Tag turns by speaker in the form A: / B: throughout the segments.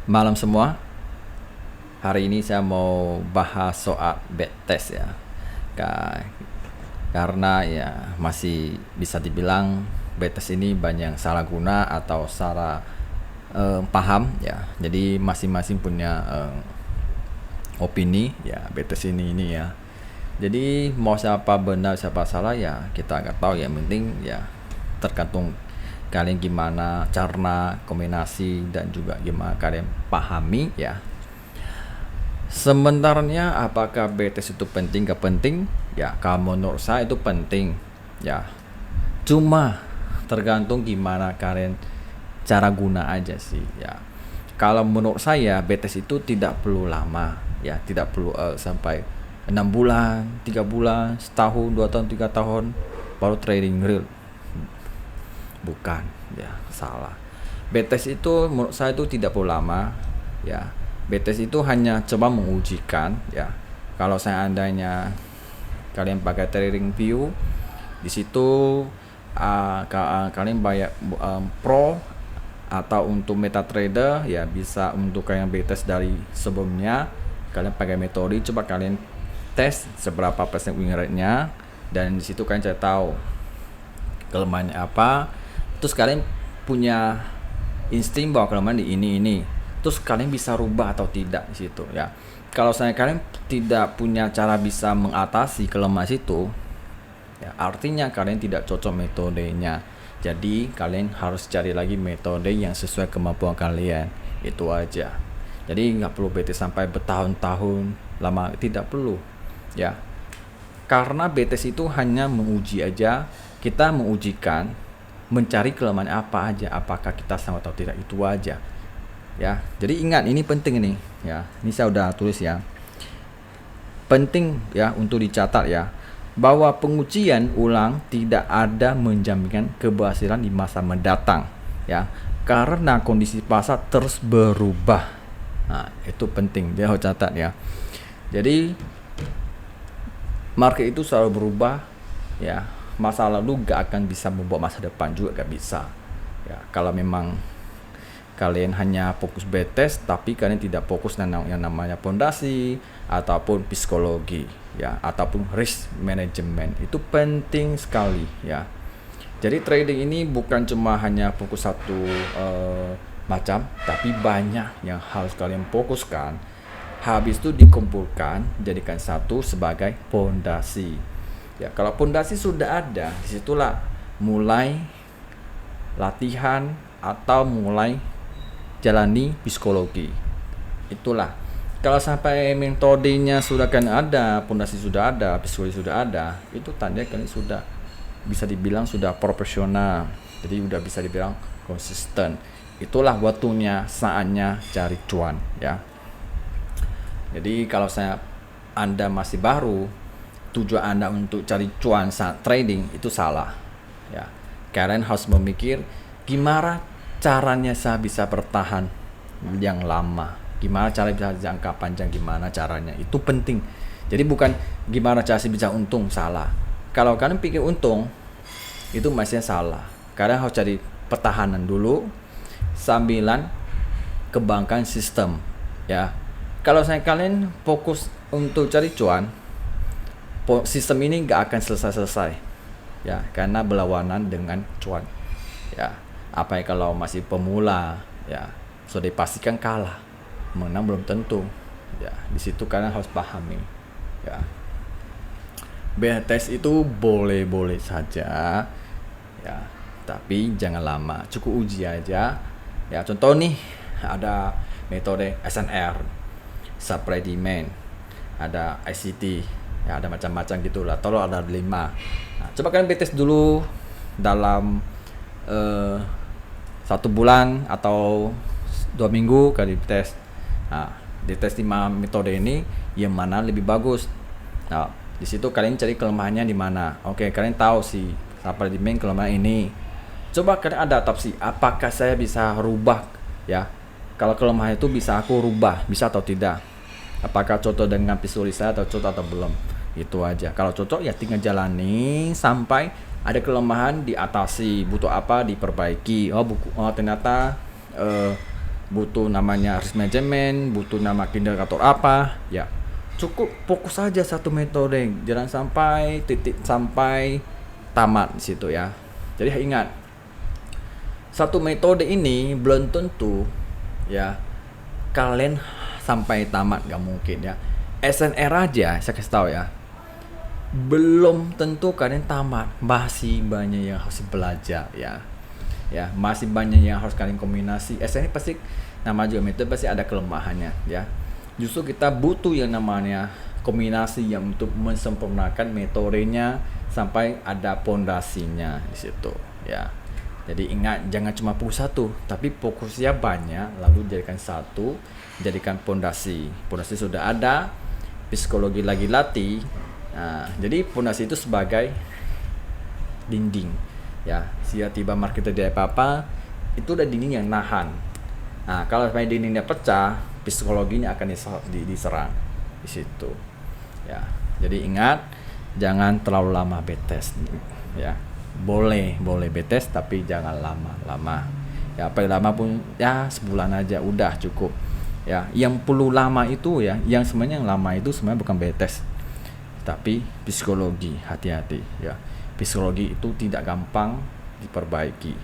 A: Malam semua, hari ini saya mau bahas soal bad test ya. Ka- Karena ya masih bisa dibilang bad test ini banyak yang salah guna atau salah paham ya. Jadi masing-masing punya opini ya bad test ini ya. Jadi mau siapa benar siapa salah ya kita nggak tahu ya. Yang penting ya tergantung kalian gimana cara kombinasi dan juga gimana kalian pahami ya. Sebenarnya apakah BTS itu penting gak penting? Ya kalau menurut saya itu penting. Ya cuma tergantung gimana kalian cara guna aja sih ya. Kalau menurut saya BTS itu tidak perlu lama ya, tidak perlu sampai 6 bulan, 3 bulan, setahun, 2 tahun, 3 tahun baru trading real. Bukan, ya salah. BTS itu menurut saya itu tidak perlu lama ya. BTS itu hanya coba mengujikan ya. Kalau seandainya kalian pakai trading view di situ kalian bayar pro atau untuk MetaTrader ya bisa untuk kalian BTS dari sebelumnya kalian pakai metode coba kalian tes seberapa persen win rate-nya dan di situ kalian cari tahu kelemahannya apa, terus kalian punya insting bahwa kelemahan di ini terus kalian bisa rubah atau tidak di situ ya. Kalau saya kalian tidak punya cara bisa mengatasi kelemahan itu ya, artinya kalian tidak cocok metodenya. Jadi kalian harus cari lagi metode yang sesuai kemampuan kalian. Itu aja. Jadi nggak perlu BTS sampai bertahun-tahun lama, tidak perlu ya. Karena BTS itu hanya menguji aja, kita mengujikan mencari kelemahan apa aja, apakah kita sama atau tidak, itu aja ya. Jadi ingat ini penting nih ya, ini saya udah tulis ya, penting ya untuk dicatat ya, bahwa pengujian ulang tidak ada menjaminkan keberhasilan di masa mendatang ya, karena kondisi pasar terus berubah. Nah itu penting dia harus catat ya. Jadi market itu selalu berubah ya, masa lalu gak akan bisa membuat masa depan juga gak bisa ya. Kalau memang kalian hanya fokus BTS tapi kalian tidak fokus yang namanya fondasi ataupun psikologi ya, ataupun risk management, itu penting sekali ya. Jadi trading ini bukan cuma hanya fokus satu macam, tapi banyak yang harus kalian fokuskan. Habis itu dikumpulkan, jadikan satu sebagai fondasi. Ya, kalau fondasi sudah ada, disitulah mulai latihan atau mulai jalani psikologi. Itulah. Kalau sampai metodenya sudah kan ada, fondasi sudah ada, psikologi sudah ada, itu tanda kalian sudah bisa dibilang sudah profesional. Jadi udah bisa dibilang konsisten. Itulah waktunya, saatnya cari cuan ya. Jadi kalau Anda masih baru, tujuan Anda untuk cari cuan saat trading itu salah ya. Kalian harus memikir gimana caranya saya bisa bertahan yang lama, gimana cara bisa jangka panjang, gimana caranya, itu penting. Jadi bukan gimana cara bisa untung, salah. Kalau kalian pikir untung itu masih salah. Kalian harus cari pertahanan dulu sambilan kembangkan sistem ya. Kalau kalian fokus untuk cari cuan, sistem ini nggak akan selesai ya, karena berlawanan dengan cuan ya. Apa ya kalau masih pemula ya, sudah dipastikan kalah, menang belum tentu ya. Di situ kalian harus pahami ya. BTS itu boleh-boleh saja ya, tapi jangan lama, cukup uji aja ya. Contoh nih, ada metode SNR, supply demand, ada ICT ya, ada macam-macam gitulah, total ada 5. Nah, coba kalian BTS dulu dalam 1 bulan atau 2 minggu kali tes. Nah, di tes 5 metode ini yang mana lebih bagus. Nah, di situ kalian cari kelemahannya di mana. Oke, kalian tahu sih supply demand kelemahan ini. Coba kalian adaptasi, apakah saya bisa rubah ya? Kalau kelemahan itu bisa aku rubah, bisa atau tidak? Apakah cocok dengan visualisasi saya atau cocok atau belum? Itu aja. Kalau cocok ya tinggal jalani sampai ada kelemahan diatasi, butuh apa diperbaiki. Oh ternyata butuh namanya risk management, butuh nama indikator apa, ya cukup fokus saja satu metode, jangan sampai sampai tamat di situ ya. Jadi ingat, satu metode ini belum tentu ya kalian sampai tamat, gak mungkin ya. SNR aja saya kasih tahu ya, belum tentu kalian tamat, masih banyak yang harus belajar ya. Ya, masih banyak yang harus kalian kombinasi. SNR pasti nama juga metode pasti ada kelemahannya ya. Justru kita butuh yang namanya kombinasi yang untuk mensempurnakan metodenya sampai ada pondasinya di situ ya. Jadi ingat, jangan cuma fokus satu, tapi fokusnya banyak, lalu jadikan satu, jadikan pondasi. Pondasi sudah ada, psikologi lagi latih. Nah, jadi pondasi itu sebagai dinding ya. Tiba market terjadi apa-apa, itu udah dinding yang nahan. Nah, kalau sampai dindingnya pecah, psikologinya akan diserang di situ ya. Jadi ingat, jangan terlalu lama betest ya. Boleh betest tapi jangan lama-lama ya. Paling lama pun ya sebulan aja udah cukup ya. Yang perlu lama itu ya, yang sebenarnya yang lama itu sebenarnya bukan betest tapi psikologi. Hati-hati ya, psikologi itu tidak gampang diperbaiki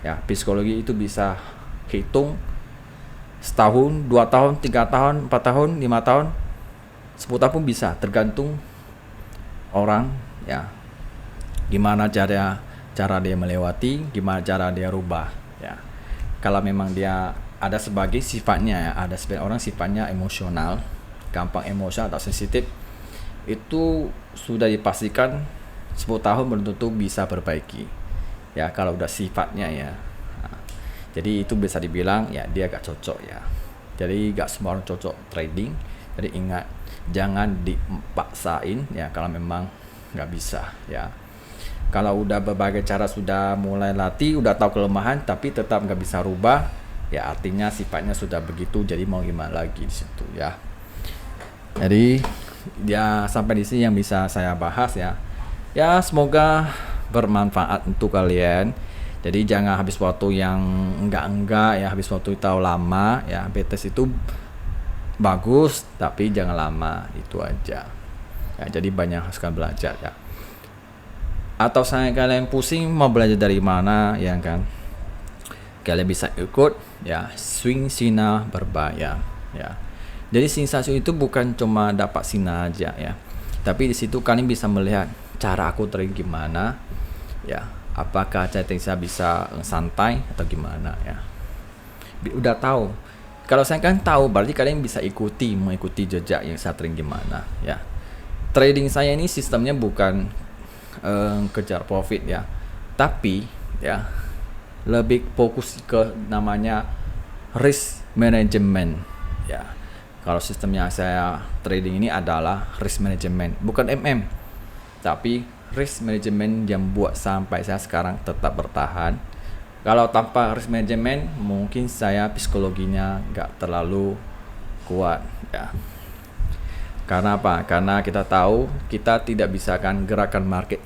A: ya. Psikologi itu bisa hitung setahun, 2 tahun, 3 tahun, 4 tahun, 5 tahun, 10 tahun pun bisa, tergantung orang ya, gimana cara dia melewati, gimana cara dia rubah ya. Kalau memang dia ada sebagai sifatnya ya, ada sebagian orang sifatnya emosional, gampang emosional atau sensitif, itu sudah dipastikan 10 tahun belum tentu bisa perbaiki ya kalau udah sifatnya ya. Nah, jadi itu bisa dibilang ya dia gak cocok ya. Jadi gak semua orang cocok trading. Jadi ingat, jangan dipaksain ya kalau memang gak bisa ya. Kalau udah berbagai cara sudah mulai latih, udah tahu kelemahan tapi tetap nggak bisa rubah, ya artinya sifatnya sudah begitu. Jadi mau gimana lagi di situ ya. Jadi ya sampai di sini yang bisa saya bahas ya. Ya semoga bermanfaat untuk kalian. Jadi jangan habis waktu yang enggak ya, habis waktu tahu lama ya. BTS itu bagus tapi jangan lama, itu aja. Ya, jadi banyak harus kalian belajar ya. Atau saya kalian pusing mau belajar dari mana ya kan, kalian bisa ikut ya swing sinar berbayar ya. Jadi sensasi itu bukan cuma dapat sinar aja ya, tapi di situ kalian bisa melihat cara aku trading gimana ya, apakah trading saya bisa santai atau gimana ya. Udah tahu, kalau saya kan tahu berarti kalian bisa mengikuti jejak yang saya trading gimana ya. Trading saya ini sistemnya bukan kejar profit ya, tapi ya lebih fokus ke namanya risk management ya. Kalau sistemnya saya trading ini adalah risk management, bukan tapi risk management yang buat sampai saya sekarang tetap bertahan. Kalau tanpa risk management mungkin saya psikologinya nggak terlalu kuat ya. Karena apa? Karena kita tahu kita tidak bisa kan gerakan market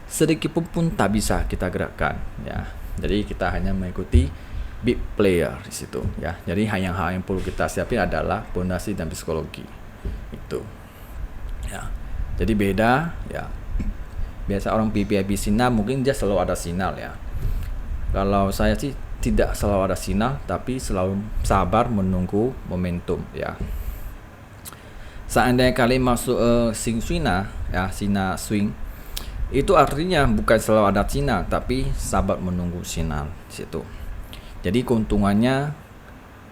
A: sedikit pun tak bisa kita gerakkan ya. Jadi kita hanya mengikuti big player di situ ya. Jadi hal yang perlu kita siapin adalah pondasi dan psikologi itu ya. Jadi beda ya. Biasa orang PPIP sinyal mungkin dia selalu ada sinyal ya. Kalau saya sih tidak selalu ada sinyal, tapi selalu sabar menunggu momentum ya. Seandainya kalian masuk swing ya, sinar swing, itu artinya bukan selalu ada sinar, tapi sabar menunggu sinar di situ. Jadi keuntungannya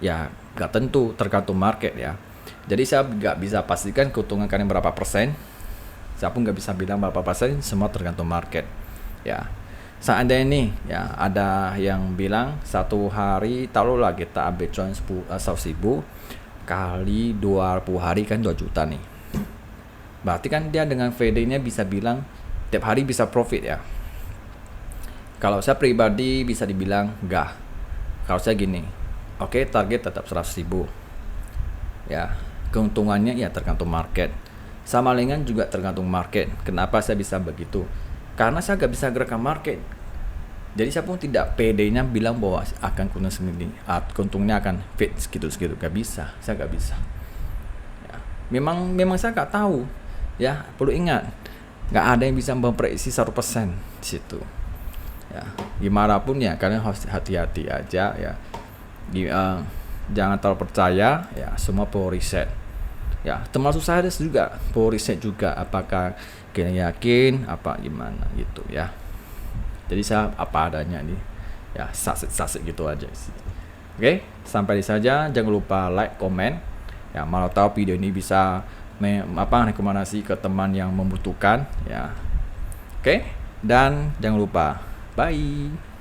A: ya gak tentu, tergantung market ya. Jadi saya gak bisa pastikan keuntungan kalian berapa persen. Saya pun gak bisa bilang berapa persen, semua tergantung market ya. Seandainya nih ya ada yang bilang satu hari taruhlah kita ambil cuan 100.000 kali 20 hari kan 2 juta nih. Berarti kan dia dengan VD-nya bisa bilang tiap hari bisa profit ya. Kalau saya pribadi bisa dibilang enggak. Kalau saya gini, oke, target tetap 100.000 ya. Keuntungannya ya tergantung market. Sama dengan juga tergantung market. Kenapa saya bisa begitu? Karena saya gak bisa gerakan market. Jadi saya pun tidak pedenya bilang bahwa akan keuntungannya akan fit segitu, gak bisa, saya gak bisa. Ya. Memang saya gak tahu, ya perlu ingat, gak ada yang bisa memprediksi 100% di situ. Ya, gimana pun ya kalian harus hati-hati aja ya. Jangan terlalu percaya, ya semua perlu riset. Ya, termasuk saya juga perlu riset juga, apakah kalian yakin apa gimana gitu ya. Jadi saya apa adanya nih, ya saset gitu aja sih. Oke, sampai di saja. Jangan lupa like, komen. Ya, malah tahu video ini bisa rekomendasi ke teman yang membutuhkan. Ya, oke. Dan jangan lupa, bye.